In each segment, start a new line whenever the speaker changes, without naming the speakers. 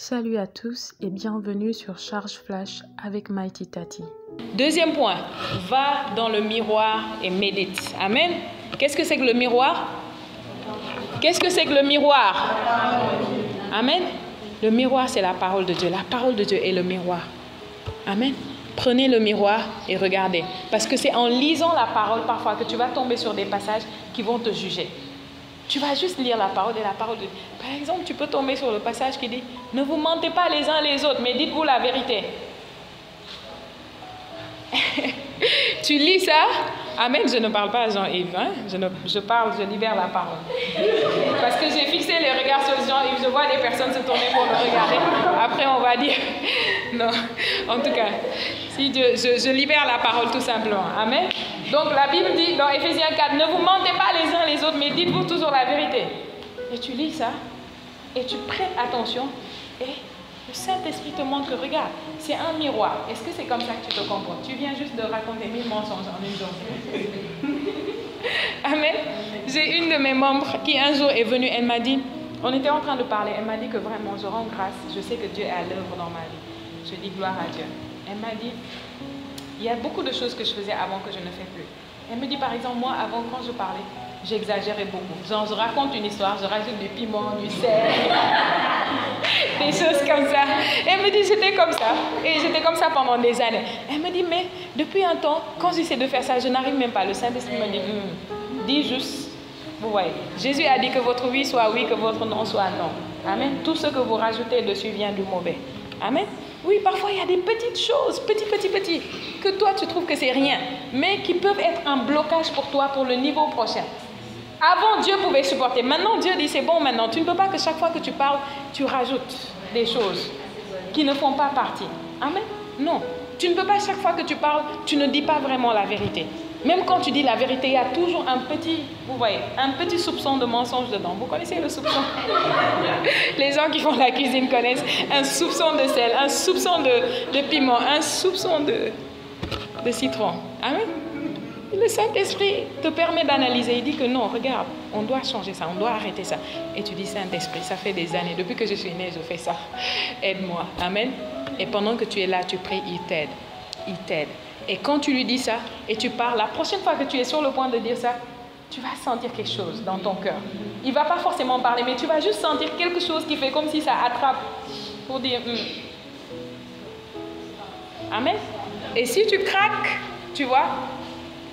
Salut à tous et bienvenue sur Charge Flash avec Mighty Tati.
Deuxième point, va dans le miroir et médite. Amen. Qu'est-ce que c'est que le miroir? Qu'est-ce que c'est que le miroir? Amen. Le miroir, c'est la parole de Dieu. La parole de Dieu est le miroir. Amen. Prenez le miroir et regardez. Parce que c'est en lisant la parole parfois que tu vas tomber sur des passages qui vont te juger. Tu vas juste lire la parole et la parole de Dieu. Par exemple, tu peux tomber sur le passage qui dit « Ne vous mentez pas les uns les autres, mais dites-vous la vérité. » Tu lis ça. Amen, je ne parle pas à Jean-Yves. Hein? Je libère la parole. Parce que j'ai fixé les regards sur Jean-Yves. Je vois des personnes se tourner pour le regarder. Après, on va dire... Non, en tout cas, si Dieu, je libère la parole tout simplement. Amen. Donc la Bible dit dans Éphésiens 4, ne vous mentez pas les uns les autres, mais dites-vous toujours la vérité. Et tu lis ça, et tu prêtes attention, et le Saint-Esprit te montre que regarde, c'est un miroir. Est-ce que c'est comme ça que tu te comportes? Tu viens juste de raconter 1000 mensonges en une journée. Amen. J'ai une de mes membres qui un jour est venue, elle m'a dit, on était en train de parler, elle m'a dit que vraiment je rends grâce, je sais que Dieu est à l'œuvre dans ma vie. Je dis gloire à Dieu. Elle m'a dit, il y a beaucoup de choses que je faisais avant que je ne fais plus. Elle me dit par exemple, moi avant quand je parlais, j'exagérais beaucoup. Genre je raconte une histoire, je rajoute du piment, du sel, des choses comme ça. Elle me dit j'étais comme ça. Et j'étais comme ça pendant des années. Elle me dit mais depuis un temps, quand j'essaie de faire ça, je n'arrive même pas. Le Saint-Esprit me dit, dis juste, vous voyez. Jésus a dit que votre oui soit oui, que votre non soit non. Amen. Tout ce que vous rajoutez dessus vient du mauvais. Amen. Oui, parfois il y a des petites choses, petits, que toi tu trouves que c'est rien, mais qui peuvent être un blocage pour toi pour le niveau prochain. Avant, Dieu pouvait supporter. Maintenant, Dieu dit c'est bon maintenant. Tu ne peux pas que chaque fois que tu parles, tu rajoutes des choses qui ne font pas partie. Amen. Non. Tu ne peux pas chaque fois que tu parles, tu ne dis pas vraiment la vérité. Même quand tu dis la vérité, il y a toujours un petit, vous voyez, un petit soupçon de mensonge dedans. Vous connaissez le soupçon? Les gens qui font la cuisine connaissent un soupçon de sel, un soupçon de piment, un soupçon de citron. Amen. Le Saint-Esprit te permet d'analyser. Il dit que non, regarde, on doit changer ça, on doit arrêter ça. Et tu dis, Saint-Esprit, ça fait des années, depuis que je suis née, je fais ça. Aide-moi. Amen. Et pendant que tu es là, tu pries, il t'aide. Il t'aide. Et quand tu lui dis ça, et tu parles, la prochaine fois que tu es sur le point de dire ça, tu vas sentir quelque chose dans ton cœur. Il ne va pas forcément parler, mais tu vas juste sentir quelque chose qui fait comme si ça attrape pour dire Amen. Et si tu craques, tu vois,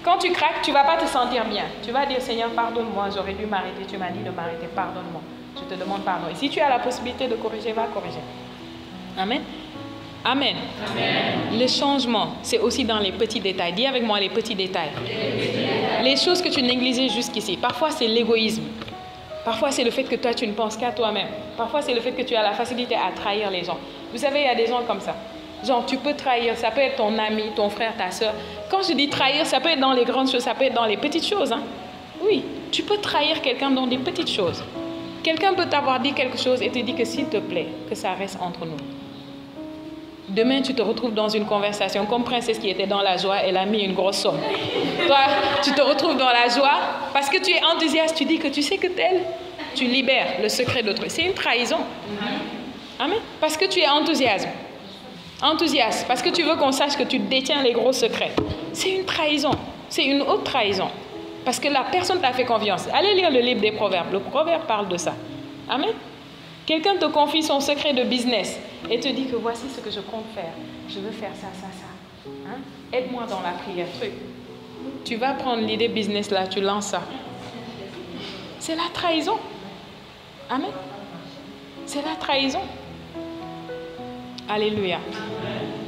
quand tu craques, tu ne vas pas te sentir bien. Tu vas dire, Seigneur, pardonne-moi, j'aurais dû m'arrêter, tu m'as dit de m'arrêter, pardonne-moi. Je te demande pardon. Et si tu as la possibilité de corriger, va corriger. Amen. Amen. Amen. Le changement, c'est aussi dans les petits détails. Dis avec moi les petits détails. Les choses que tu négligeais jusqu'ici. Parfois, c'est l'égoïsme. Parfois, c'est le fait que toi, tu ne penses qu'à toi-même. Parfois, c'est le fait que tu as la facilité à trahir les gens. Vous savez, il y a des gens comme ça. Genre, tu peux trahir, ça peut être ton ami, ton frère, ta soeur. Quand je dis trahir, ça peut être dans les grandes choses, ça peut être dans les petites choses. Hein? Oui, tu peux trahir quelqu'un dans des petites choses. Quelqu'un peut t'avoir dit quelque chose et te dit que s'il te plaît, que ça reste entre nous. Demain, tu te retrouves dans une conversation comme princesse qui était dans la joie, elle a mis une grosse somme. Toi, tu te retrouves dans la joie parce que tu es enthousiaste, tu dis que tu sais que tel, tu libères le secret d'autrui. C'est une trahison. Amen. Parce que tu es enthousiaste, parce que tu veux qu'on sache que tu détiens les gros secrets. C'est une trahison, c'est une autre trahison. Parce que la personne t'a fait confiance. Allez lire le livre des Proverbes, le Proverbe parle de ça. Amen. Quelqu'un te confie son secret de business et te dit que voici ce que je compte faire. Je veux faire ça. Hein? Aide-moi dans la prière. Truc. Tu vas prendre l'idée business là, tu lances ça. C'est la trahison. Amen. C'est la trahison. Alléluia.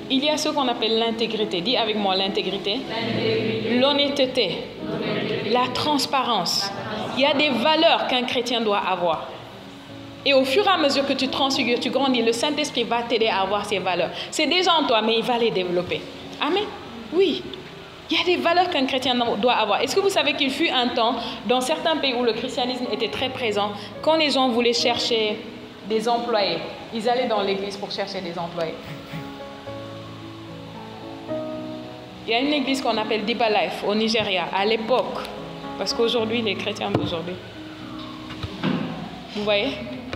Il y a ce qu'on appelle l'intégrité. Dis avec moi l'intégrité. L'honnêteté. La transparence. Il y a des valeurs qu'un chrétien doit avoir. Et au fur et à mesure que tu transfigures, tu grandis, le Saint-Esprit va t'aider à avoir ces valeurs. C'est déjà en toi, mais il va les développer. Amen. Oui. Il y a des valeurs qu'un chrétien doit avoir. Est-ce que vous savez qu'il fut un temps, dans certains pays où le christianisme était très présent, quand les gens voulaient chercher des employés, ils allaient dans l'église pour chercher des employés. Il y a une église qu'on appelle Deeper Life au Nigeria, à l'époque, parce qu'aujourd'hui, les chrétiens d'aujourd'hui, vous voyez,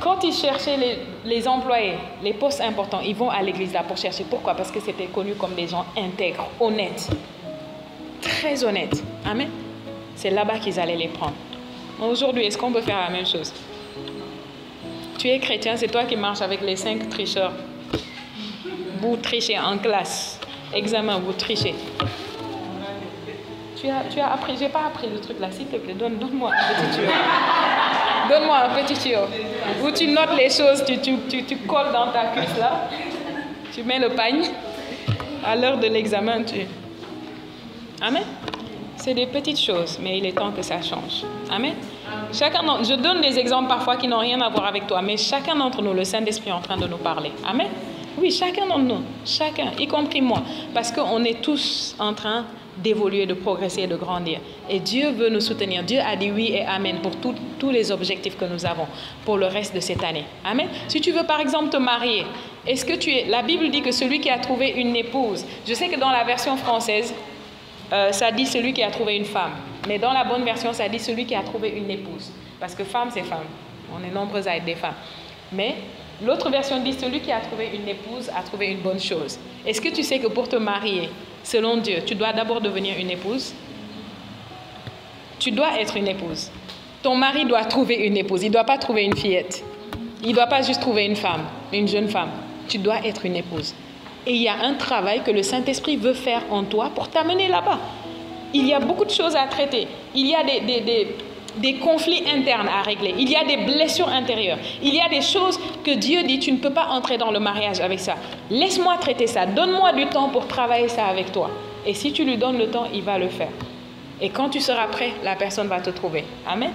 Quand ils cherchaient les employés, les postes importants, ils vont à l'église là pour chercher. Pourquoi? Parce que c'était connu comme des gens intègres, honnêtes, très honnêtes. Amen. C'est là-bas qu'ils allaient les prendre. Aujourd'hui, est-ce qu'on peut faire la même chose? Tu es chrétien, c'est toi qui marches avec les 5 tricheurs. Vous trichez en classe, examen, vous trichez. Tu as appris, j'ai pas appris le truc là, s'il te plaît, donne-moi un petit tuyau. Donne-moi un petit tuyau. Où tu notes les choses, tu colles dans ta cuisse là, tu mets le pagne, à l'heure de l'examen, Amen. C'est des petites choses, mais il est temps que ça change. Amen. Je donne des exemples parfois qui n'ont rien à voir avec toi, mais chacun d'entre nous, le Saint-Esprit est en train de nous parler. Amen. Oui, chacun d'entre nous, chacun, y compris moi, parce qu'on est tous en train d'évoluer, de progresser et de grandir. Et Dieu veut nous soutenir. Dieu a dit oui et amen pour tous les objectifs que nous avons pour le reste de cette année. Amen. Si tu veux par exemple te marier, est-ce que la Bible dit que celui qui a trouvé une épouse, je sais que dans la version française, ça dit celui qui a trouvé une femme. Mais dans la bonne version, ça dit celui qui a trouvé une épouse. Parce que femme, c'est femme. On est nombreux à être des femmes. Mais l'autre version dit celui qui a trouvé une épouse a trouvé une bonne chose. Est-ce que tu sais que pour te marier, selon Dieu, tu dois d'abord devenir une épouse? Tu dois être une épouse. Ton mari doit trouver une épouse. Il ne doit pas trouver une fillette. Il ne doit pas juste trouver une femme, une jeune femme. Tu dois être une épouse. Et il y a un travail que le Saint-Esprit veut faire en toi pour t'amener là-bas. Il y a beaucoup de choses à traiter. Il y a des conflits internes à régler. Il y a des blessures intérieures. Il y a des choses que Dieu dit, tu ne peux pas entrer dans le mariage avec ça. Laisse-moi traiter ça. Donne-moi du temps pour travailler ça avec toi. Et si tu lui donnes le temps, il va le faire. Et quand tu seras prêt, la personne va te trouver. Amen.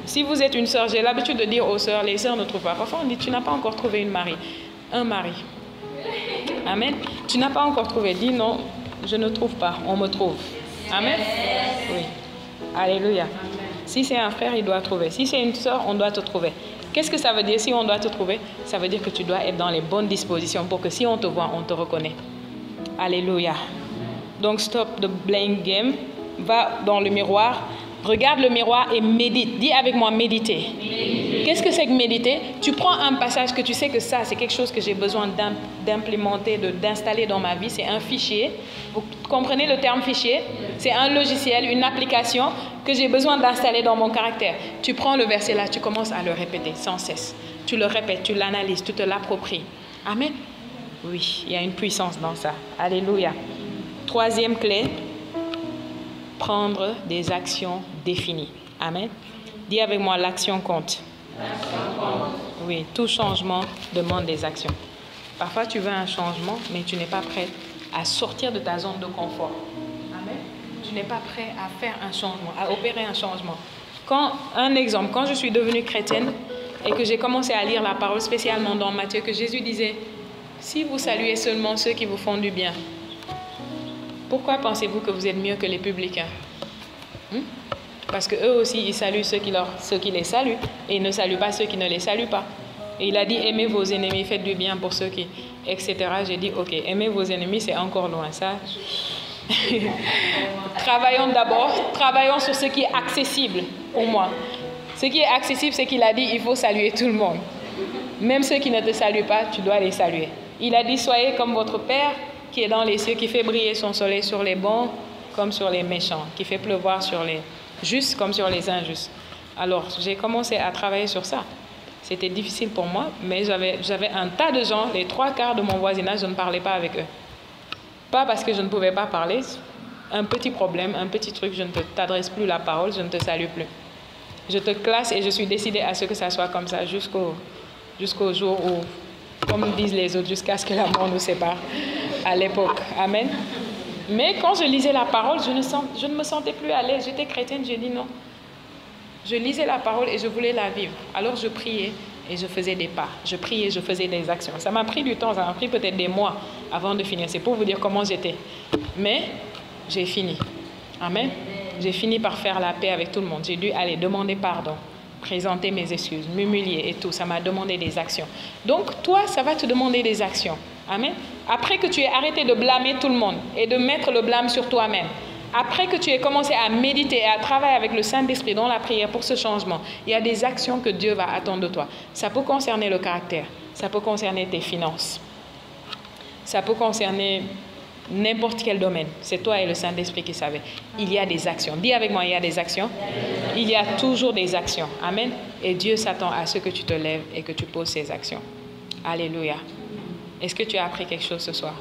Si vous êtes une sœur, j'ai l'habitude de dire aux sœurs, les sœurs ne trouvent pas. Parfois on dit, tu n'as pas encore trouvé un mari. Amen. Tu n'as pas encore trouvé. Dis non, je ne trouve pas. On me trouve. Amen. Oui. Alléluia. Si c'est un frère, il doit trouver. Si c'est une sœur, on doit te trouver. Qu'est-ce que ça veut dire si on doit te trouver? Ça veut dire que tu dois être dans les bonnes dispositions pour que si on te voit, on te reconnaît. Alléluia. Donc stop the blame game. Va dans le miroir. Regarde le miroir et médite. Dis avec moi, méditer. Qu'est-ce que c'est que méditer? Tu prends un passage que tu sais que ça, c'est quelque chose que j'ai besoin d'implémenter, d'installer dans ma vie. C'est un fichier. Vous comprenez le terme fichier? C'est un logiciel, une application que j'ai besoin d'installer dans mon caractère. Tu prends le verset là, tu commences à le répéter sans cesse. Tu le répètes, tu l'analyses, tu te l'appropries. Amen. Oui, il y a une puissance dans ça. Alléluia. Troisième clé. Prendre des actions définies. Amen. Dis avec moi, l'action compte. Oui, tout changement demande des actions. Parfois, tu veux un changement, mais tu n'es pas prêt à sortir de ta zone de confort. Amen. Tu n'es pas prêt à faire un changement, à opérer un changement. Un exemple, quand je suis devenue chrétienne et que j'ai commencé à lire la parole, spécialement dans Matthieu, que Jésus disait, si vous saluez seulement ceux qui vous font du bien, pourquoi pensez-vous que vous êtes mieux que les publicains? Parce qu'eux aussi, ils saluent ceux qui les saluent et ils ne saluent pas ceux qui ne les saluent pas. Et il a dit, aimez vos ennemis, faites du bien pour ceux qui... etc. J'ai dit, ok, aimez vos ennemis, c'est encore loin, ça. Travaillons sur ce qui est accessible pour moi. Ce qui est accessible, c'est qu'il a dit, il faut saluer tout le monde. Même ceux qui ne te saluent pas, tu dois les saluer. Il a dit, soyez comme votre Père qui est dans les cieux, qui fait briller son soleil sur les bons comme sur les méchants, qui fait pleuvoir sur les justes comme sur les injustes. Alors, j'ai commencé à travailler sur ça. C'était difficile pour moi, mais j'avais un tas de gens, les 3/4 de mon voisinage, je ne parlais pas avec eux. Pas parce que je ne pouvais pas parler, un petit problème, un petit truc, je ne t'adresse plus la parole, je ne te salue plus. Je te classe et je suis décidée à ce que ça soit comme ça jusqu'au jour où, comme disent les autres, jusqu'à ce que la mort nous sépare à l'époque. Amen. Mais quand je lisais la parole, je ne me sentais plus à l'aise. J'étais chrétienne, j'ai dit non. Je lisais la parole et je voulais la vivre. Alors je priais et je faisais des pas. Je priais, je faisais des actions. Ça m'a pris du temps, ça m'a pris peut-être des mois avant de finir. C'est pour vous dire comment j'étais. Mais j'ai fini. Amen. J'ai fini par faire la paix avec tout le monde. J'ai dû aller demander pardon, présenter mes excuses, m'humilier et tout. Ça m'a demandé des actions. Donc toi, ça va te demander des actions. Amen. Après que tu aies arrêté de blâmer tout le monde et de mettre le blâme sur toi-même, Après que tu aies commencé à méditer et à travailler avec le Saint-Esprit dans la prière pour ce changement, il y a des actions que Dieu va attendre de toi. Ça peut concerner le caractère, ça peut concerner tes finances, ça peut concerner n'importe quel domaine. C'est toi et le Saint-Esprit qui savez. Il y a des actions. Dis avec moi, il y a des actions. Il y a toujours des actions. Amen. Et Dieu s'attend à ce que tu te lèves et que tu poses ces actions. Alléluia. Est-ce que tu as appris quelque chose ce soir?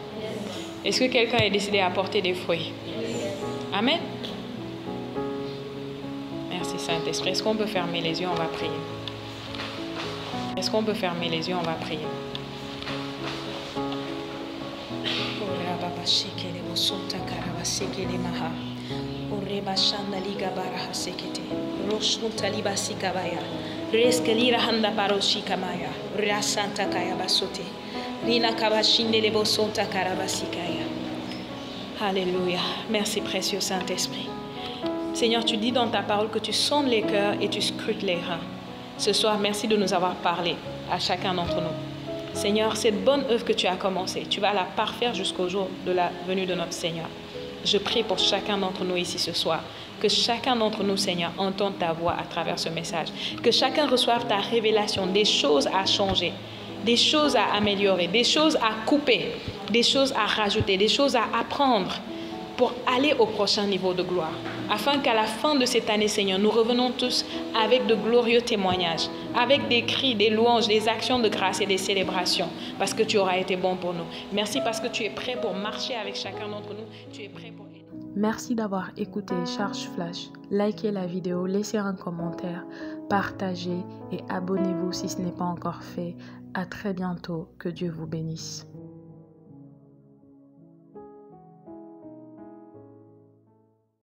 Est-ce que quelqu'un est décidé à porter des fruits? Amen. Merci Saint-Esprit. Est-ce qu'on peut fermer les yeux? On va prier. Est-ce qu'on peut fermer les yeux? On va prier. Alléluia. Merci précieux Saint-Esprit. Seigneur, tu dis dans ta parole que tu sondes les cœurs et tu scrutes les reins. Ce soir, merci de nous avoir parlé à chacun d'entre nous. Seigneur, cette bonne œuvre que tu as commencée, tu vas la parfaire jusqu'au jour de la venue de notre Seigneur. Je prie pour chacun d'entre nous ici ce soir, que chacun d'entre nous, Seigneur, entende ta voix à travers ce message, que chacun reçoive ta révélation, des choses à changer, des choses à améliorer, des choses à couper, des choses à rajouter, des choses à apprendre pour aller au prochain niveau de gloire. Afin qu'à la fin de cette année, Seigneur, nous revenons tous avec de glorieux témoignages, avec des cris, des louanges, des actions de grâce et des célébrations, parce que tu auras été bon pour nous. Merci parce que tu es prêt pour marcher avec chacun d'entre nous. Tu es prêt pour...
Merci d'avoir écouté Charge Flash. Likez la vidéo, laissez un commentaire, partagez et abonnez-vous si ce n'est pas encore fait. À très bientôt. Que Dieu vous bénisse.